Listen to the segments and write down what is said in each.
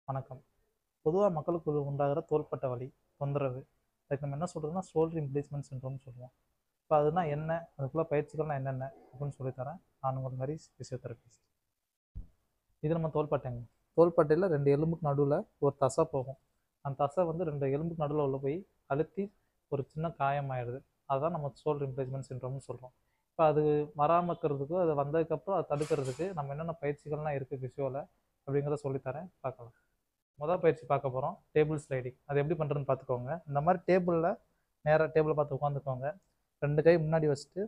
வணக்கம். பொதுவா மக்களுக்கு உண்டாகிற தோள்பட்டை வலி, தொந்தரவு. அதுக்கு நம்ம என்ன சொல்றோம்னா, ஷோல்டர் ரிப்ளேஸ்மென்ட் சிண்ட்ரோம்னு சொல்லுவோம். இப்ப அதுனா என்ன? அதுக்குள்ள பயிற்சிகள்னா என்னென்ன? அப்படின்னு சொல்லி தரேன். நான் உங்கள் ஹரிஸ், பிசியோதெரபிஸ்ட். இது நம்ம தோள்பட்டைங்க. தோள்பட்டையில 2 எலும்புக்கு நடுவுல ஒரு தசை போகும். அந்த தசை வந்து 2 எலும்புக்கு நடுவுல உள்ள போய் அழுத்தி ஒரு சின்ன காயமாயிடுது. அதான் நம்ம ஷோல்டர் ரிப்ளேஸ்மென்ட் சிண்ட்ரோம்னு சொல்றோம். இப்ப அது வராம இருக்கிறதுக்கு, அது வந்ததுக்கப்புறம் அத தடுக்கிறதுக்கு நம்ம என்னென்ன பயிற்சிகள்லாம் இருக்கு பிசியோல அப்படிங்கிறத சொல்லி தரேன். பார்க்கலாம். முதல் பயிற்சி பார்க்க போகிறோம், டேபிள் ஸ்லைடிங். அது எப்படி பண்ணுறதுன்னு பார்த்துக்கோங்க. இந்த மாதிரி டேபிளில் நேராக டேபிளை பார்த்து உட்காந்துக்கோங்க. 2 கை முன்னாடி வச்சுட்டு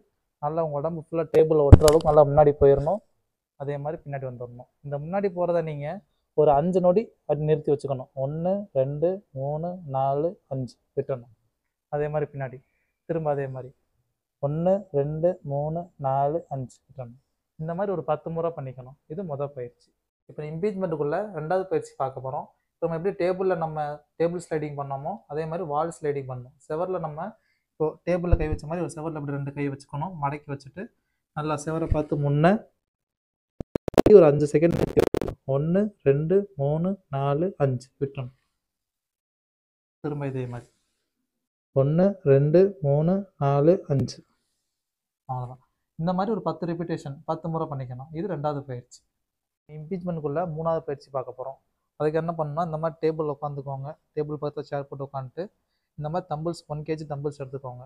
நல்லா உங்கள் உடம்பு ஃபுல்லாக டேபிளில் ஒட்டுற அளவுக்கு நல்லா முன்னாடி போயிடணும். அதே மாதிரி பின்னாடி வந்துடணும். இந்த முன்னாடி போகிறத நீங்கள் ஒரு 5 நொடி அப்படி நிறுத்தி வச்சுக்கணும். 1 2 3 4 5 விட்டுறணும். அதே மாதிரி பின்னாடி திரும்ப அதே மாதிரி 1 2 3 4 5 விட்டுறணும். இந்த மாதிரி ஒரு 10 முறை பண்ணிக்கணும். இது முதல் பயிற்சி. இப்போ இம்பீச்மெண்ட்டுக்குள்ள 2வது பயிற்சி பார்க்க போகிறோம். நம்ம எப்படி டேபிளில் நம்ம டேபிள் ஸ்லைடிங் பண்ணோமோ அதே மாதிரி வால் ஸ்லைடிங் பண்ணணும். செவரில் நம்ம இப்போ டேபிளில் கை வச்ச மாதிரி ஒரு செவரில் அப்படி 2 கை வச்சுக்கணும். மடக்கி வச்சுட்டு நல்லா செவரை பார்த்து முன்ன ஒரு 5 செகண்ட் 1 2 3 4 5 விட்டணும். திரும்ப இதே மாதிரி 1 2 3 4 5. அவ்வளோதான். இந்த மாதிரி ஒரு 10 ரிப்பீட்டேஷன் 10 முறை பண்ணிக்கணும். இது 2வது பயிற்சி. இம்பீச்மெண்ட்டுக்குள்ள 3வது பயிற்சி பார்க்க போகிறோம். அதுக்கு என்ன பண்ணணும்னா, இந்த மாதிரி டேபிள் உட்காந்துக்கோங்க. டேபிள் பக்கத்தில் சேர் போட்டு உட்காந்துட்டு இந்த மாதிரி தம்பிள்ஸ் 1 கேஜி தம்பிள்ஸ் எடுத்துக்கோங்க.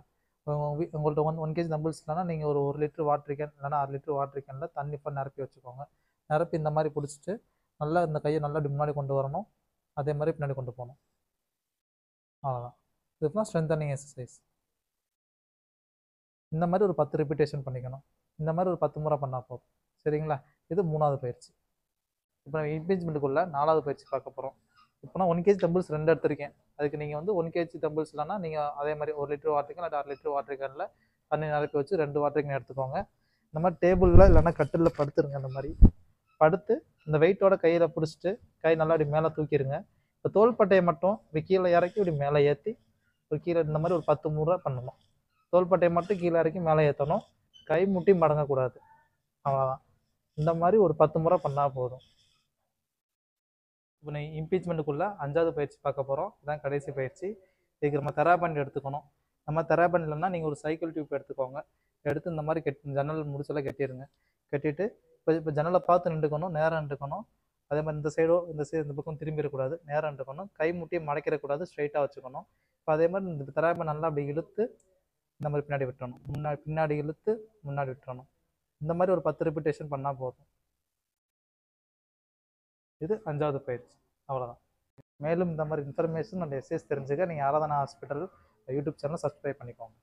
உங்கள்கிட்ட 1 கேஜி தம்பிள்ஸ் இல்லைனா நீங்கள் ஒரு 1 லிட்டர் வாட்டர் கேன் இல்லைனா 1/2 லிட்டர் வாட்டர் கேனில் தண்ணி இப்போ நிரப்பி வச்சுக்கோங்க. நிரப்பி இந்த மாதிரி பிடிச்சிட்டு நல்லா இந்த கையை நல்லா முன்னாடி கொண்டு வரணும். அதே மாதிரி பின்னாடி கொண்டு போகணும். அவ்வளோதான். இதுதான் ஸ்ட்ரென்தனிங் எக்ஸசைஸ். இந்த மாதிரி ஒரு 10 ரிப்பீட்டேஷன் பண்ணிக்கணும். இந்த மாதிரி ஒரு 10 முறை பண்ணால் போதும். சரிங்களா? இது 3வது பயிற்சி. இப்போ நம்ம இம்பீச்மெண்ட்டுக்குள்ள 4வது பயிற்சி பார்க்க போகிறோம். இப்போ நான் 1 கேஜி தம்பிள்ஸ் 2 எடுத்திருக்கேன். அதுக்கு நீங்கள் வந்து 1 கேஜி தம்பிள்ஸ் இல்லைனா நீங்கள் அதே மாதிரி 1 லிட்டர் வாட்டர் கேன் இல்லை 1/2 லிட்டர் வாட்டர் கேனில் தண்ணி நிரப்பி வச்சு 2 வாட்டர் கேன் எடுத்துக்கோங்க. இந்த மாதிரி டேபிளில் இல்லைனா கட்டிலில் படுத்துருங்க. இந்த மாதிரி படுத்து இந்த வெயிட்டோட கையில் பிடிச்சிட்டு கை நல்லா இப்படி மேலே தூக்கிடுங்க. இப்போ தோள்பட்டையை மட்டும் இப்படி கீழே இறக்கி இப்படி மேலே ஏற்றி ஒரு கீழே இந்த மாதிரி ஒரு 10 முறை பண்ணணும். தோள்பட்டையை மட்டும் கீழே இறக்கி மேலே ஏற்றணும். கை முட்டி மடங்கக்கூடாது. அவ்வளோதான். இந்த மாதிரி ஒரு 10 முறை பண்ணால் போதும். இப்போ இம்பீச்மெண்ட்டுக்குள்ள 5வது பயிற்சி பார்க்க போகிறோம். இதுதான் கடைசி பயிற்சி. இதுக்கு நம்ம தெராபண்ட் எடுத்துக்கணும். நம்ம தெராபண்ட் இல்லைன்னா நீங்கள் ஒரு சைக்கிள் டியூப் எடுத்துக்கோங்க. எடுத்து இந்த மாதிரி ஜன்னல் முடிச்செல்லாம் கட்டிடுங்க. கட்டிட்டு இப்போ ஜன்னலை பார்த்து நின்றுக்கணும். நேராக நின்றுக்கணும். அதே மாதிரி இந்த சைடோ இந்த பக்கம் திரும்பிடக்கூடாது. நேராக நின்றுக்கணும். கை முட்டியை மடக்கிடக்கூடாது. ஸ்ட்ரைட்டாக வச்சுக்கணும். இப்போ அதே மாதிரி இந்த தெராபண்ட் நல்லா அப்படி இழுத்து இந்த மாதிரி பின்னாடி விட்டுறணும். பின்னாடி இழுத்து முன்னாடி விட்டுறணும். இந்த மாதிரி ஒரு 10 ரிப்பீட்டேஷன் பண்ணால் போதும். இது 5வது பயிற்சி. அவ்வளோதான். மேலும் இந்த மாதிரி இன்ஃபர்மேஷன் அண்ட் எக்ஸசைஸ் தெரிஞ்சுக்க நீங்கள் Aradhana hospital YouTube channel subscribe பண்ணிக்கோங்க.